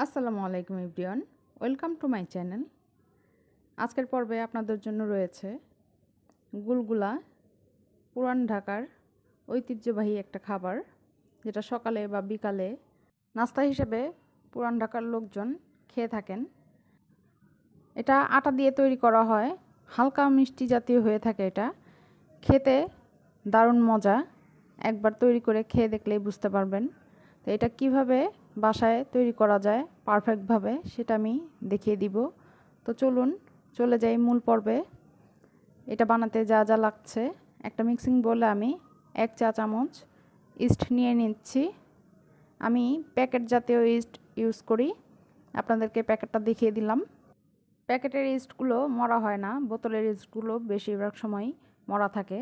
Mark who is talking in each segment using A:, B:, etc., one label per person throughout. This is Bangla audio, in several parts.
A: আসসালামু আলাইকুম everyone, welcome to my channel. আজকের পর্বে আপনাদের জন্য রয়েছে গুলগুলা, পুরান ঢাকার ঐতিহ্যবাহী একটা খাবার, যেটা সকালে বা বিকালে নাস্তা হিসেবে পুরান ঢাকার লোকজন খেয়ে থাকেন। এটা আটা দিয়ে তৈরি করা হয়, হালকা মিষ্টি জাতীয় হয়ে থাকে। এটা খেতে দারুণ মজা, একবার তৈরি করে খেয়ে দেখলেই বুঝতে পারবেন। তো এটা কিভাবে বাসায় তৈরি করা যায় পারফেক্টভাবে সেটা আমি দেখিয়ে দিব। তো চলুন চলে যাই মূল পর্বে। এটা বানাতে যা যা লাগছে, একটা মিক্সিং বোলে আমি 1 চা চামচ ইস্ট নিয়ে নিচ্ছি। আমি প্যাকেট জাতীয় ইস্ট ইউজ করি, আপনাদেরকে প্যাকেটটা দেখিয়ে দিলাম। প্যাকেটের ইস্টগুলো মরা হয় না, বোতলের ইস্টগুলো বেশিরভাগ সময় মরা থাকে।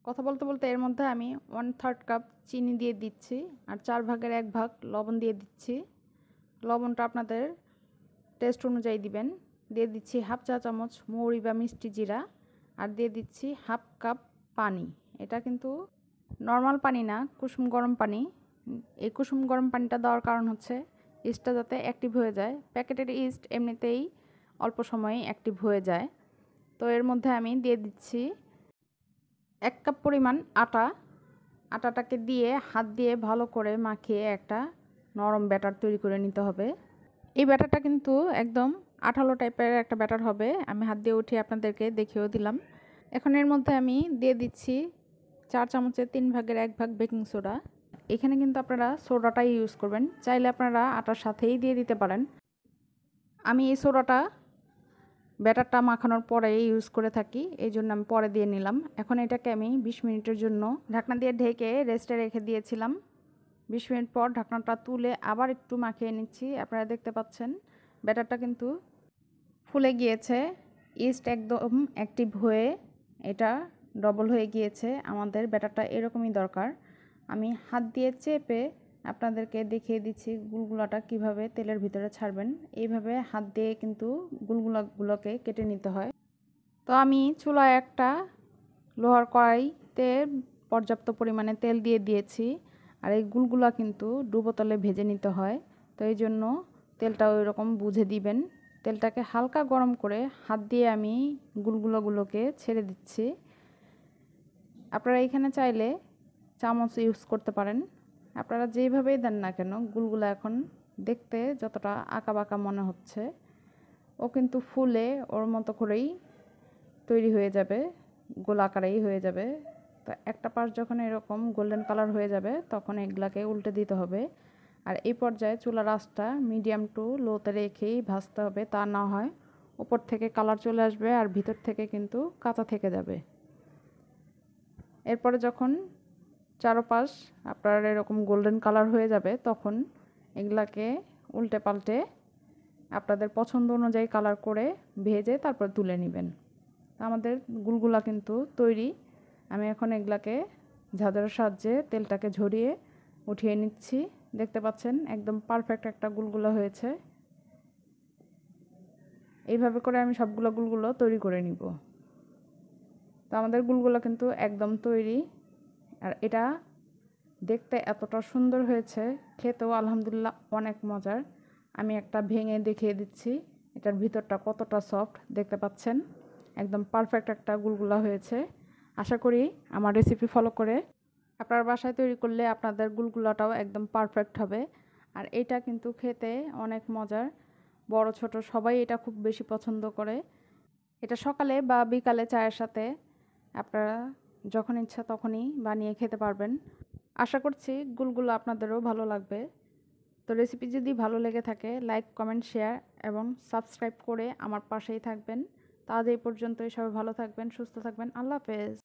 A: কথা বলতে বলতে এর মধ্যে আমি 1/3 কাপ চিনি দিয়ে দিচ্ছি, আর 4 ভাগের 1 ভাগ লবণ দিয়ে দিচ্ছি। লবণটা আপনাদের টেস্ট অনুযায়ী দিবেন। দিয়ে দিচ্ছি হাফ চা চামচ মৌরি বা মিষ্টি জিরা, আর দিয়ে দিচ্ছি হাফ কাপ পানি। এটা কিন্তু নর্মাল পানি না, কুসুম গরম পানি। এই কুসুম গরম পানিটা দেওয়ার কারণ হচ্ছে ইস্টটা যাতে অ্যাক্টিভ হয়ে যায়। প্যাকেটের ইস্ট এমনিতেই অল্প সময়ে অ্যাক্টিভ হয়ে যায়। তো এর মধ্যে আমি দিয়ে দিচ্ছি 1 কাপ পরিমাণ আটা। আটাটাকে দিয়ে হাত দিয়ে ভালো করে মাখিয়ে একটা নরম ব্যাটার তৈরি করে নিতে হবে। এই ব্যাটারটা কিন্তু একদম আঠালো টাইপের একটা ব্যাটার হবে। আমি হাত দিয়ে উঠিয়ে আপনাদেরকে দেখিয়েও দিলাম। এখন এর মধ্যে আমি দিয়ে দিচ্ছি 4 চামচের 3 ভাগের 1 ভাগ বেকিং সোডা। এখানে কিন্তু আপনারা সোডাটাই ইউজ করবেন, চাইলে আপনারা আটার সাথেই দিয়ে দিতে পারেন। আমি এই সোডাটা ব্যাটারটা মাখানোর পরে ইউজ করে থাকি, এই জন্য আমি পরে দিয়ে নিলাম। এখন এটাকে আমি 20 মিনিটের জন্য ঢাকনা দিয়ে ঢেকে রেস্টে রেখে দিয়েছিলাম। 20 মিনিট পর ঢাকনাটা তুলে আবার একটু মাখিয়ে নিচ্ছি। আপনারা দেখতে পাচ্ছেন ব্যাটারটা কিন্তু ফুলে গিয়েছে, ইস্ট একদম অ্যাক্টিভ হয়ে এটা ডবল হয়ে গিয়েছে। আমাদের ব্যাটারটা এরকমই দরকার। আমি হাত দিয়ে চেপে আপনাদেরকে দেখিয়ে দিচ্ছি গুলগুলাটা কিভাবে তেলের ভিতরে ছাড়বেন। এইভাবে হাত দিয়ে কিন্তু গুলগুলাগুলোকে কেটে নিতে হয়। তো আমি চুলায় একটা লোহার কড়াইতে পর্যাপ্ত পরিমাণে তেল দিয়ে দিয়েছি, আর এই গুলগুলা কিন্তু ডুবো তেলে ভেজে নিতে হয়। তো এই জন্য তেলটা ওই রকম বুঝে দিবেন। তেলটাকে হালকা গরম করে হাত দিয়ে আমি গুলগুলাগুলোকে ছেড়ে দিচ্ছি। আপনারা এখানে চাইলে চামচ ইউজ করতে পারেন। আপনারা যেইভাবেই দেন না কেন, গুলগুলা এখন দেখতে যতটা আঁকা বাঁকা মনে হচ্ছে, ও কিন্তু ফুলে ওর মতো করেই তৈরি হয়ে যাবে, গোল আকারেই হয়ে যাবে। তো একটা পাশ যখন এরকম গোল্ডেন কালার হয়ে যাবে তখন এগুলাকে উল্টে দিতে হবে। আর এই পর্যায়ে চুলার আঁচটা মিডিয়াম টু লোতে রেখেই ভাজতে হবে, তা না হয় উপর থেকে কালার চলে আসবে আর ভিতর থেকে কিন্তু কাঁচা থেকে যাবে। এরপরে যখন চারপাশ আপনার এরকম গোল্ডেন কালার হয়ে যাবে তখন এগুলাকে উল্টে পাল্টে আপনাদের পছন্দ অনুযায়ী কালার করে ভেজে তারপর তুলে নেবেন। আমাদের গুলগুলা কিন্তু তৈরি। আমি এখন এগুলাকে ঝাঁঝরার সাহায্যে তেলটাকে ঝরিয়ে উঠিয়ে নিচ্ছি। দেখতে পাচ্ছেন একদম পারফেক্ট একটা গুলগুলা হয়েছে। এইভাবে করে আমি সবগুলো গুলগুলো তৈরি করে নিব। তো আমাদের গুলগুলা কিন্তু একদম তৈরি, আর এটা দেখতে এতটা সুন্দর হয়েছে, খেতেও আলহামদুলিল্লাহ অনেক মজার। আমি একটা ভেঙে দেখিয়ে দিচ্ছি এটার ভিতরটা কতটা সফট। দেখতে পাচ্ছেন একদম পারফেক্ট একটা গুলগুলা হয়েছে। আশা করি আমার রেসিপি ফলো করে আপনার বাসায় তৈরি করলে আপনাদের গুলগুলাটাও একদম পারফেক্ট হবে। আর এটা কিন্তু খেতে অনেক মজার, বড় ছোট সবাই এটা খুব বেশি পছন্দ করে। এটা সকালে বা বিকালে চায়ের সাথে আপনারা যখন ইচ্ছা তখনই বানিয়ে খেতে পারবেন। আশা করছি গুলগুলা আপনাদেরও ভালো লাগবে। তো রেসিপি যদি ভালো লেগে থাকে লাইক, কমেন্ট, শেয়ার এবং সাবস্ক্রাইব করে আমার পাশেই থাকবেন। তো আজ এই পর্যন্তই। সবাই ভালো থাকবেন, সুস্থ থাকবেন। আল্লাহ হাফেজ।